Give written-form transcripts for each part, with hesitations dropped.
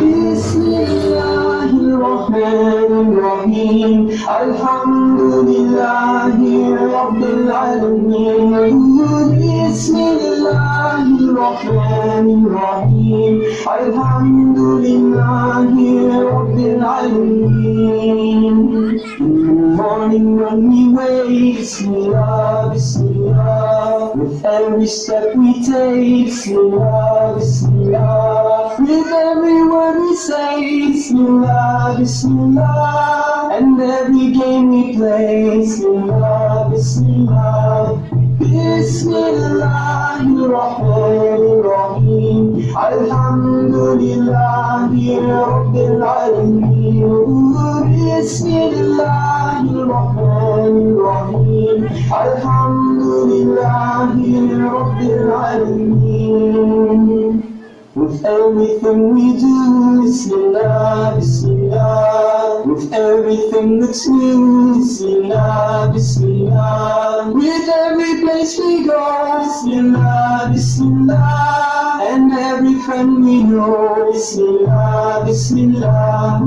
Bismillahirrahmanirrahim. Alhamdulillahi Rabbil Alameen. Bismillahirrahmanirrahim. Alhamdulillahi Rabbil Alameen. In the morning when we wake, Bismillah, Bismillah. With every step we take, Bismillah, Bismillah. With every word we say, Bismillah, Bismillah. And every game we play, Bismillah, Bismillah. Bismillahirrahmanirrahim. Alhamdulillahi Rabbil Alameen. Bismillahirrahmanirrahim. Alhamdulillahi Rabbil Alameen. With everything we do, Bismillah, Bismillah. With everything that's new, Bismillah, Bismillah. With every place we go, Bismillah, Bismillah. And every friend we know, Bismillah, Bismillah.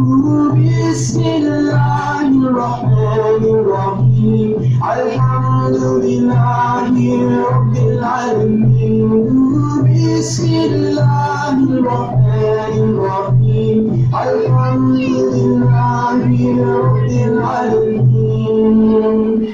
Bismillahirrahmanirrahim. Alhamdulillahi Rabbil Alameen. Bismillahirrahmanirrahim. Alhamdulillahi Rabbil Alameen.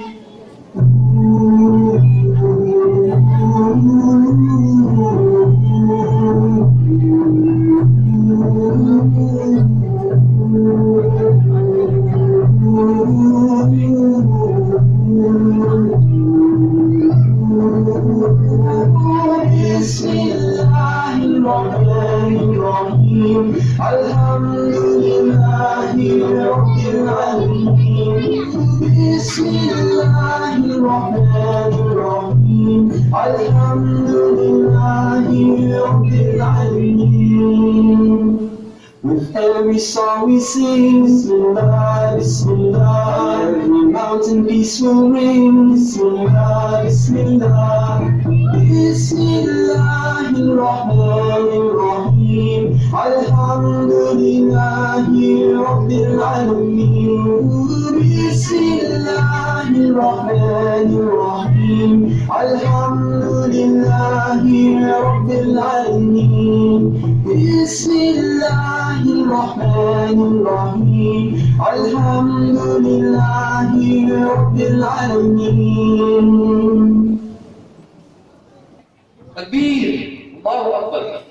Bismillahirrahmanirrahim. Alhamdulillahi Rabbil Alameen. Bismillahirrahmanirrahim. Alhamdulillahi Rabbil Alameen. With every song we sing, Bismillah, Bismillah. Every mountain peace will ring, Bismillah, Bismillah. Bismillahirrahmanirrahim. Alhamdulillahi Rabbil Alameen. Bismillahirrahmanirrahim. Alhamdulillahi Rabbil Alameen. Bismillahirrahmanirrahim. Alhamdulillahi Rabbil Alameen. Takbir, Allahu Akbar.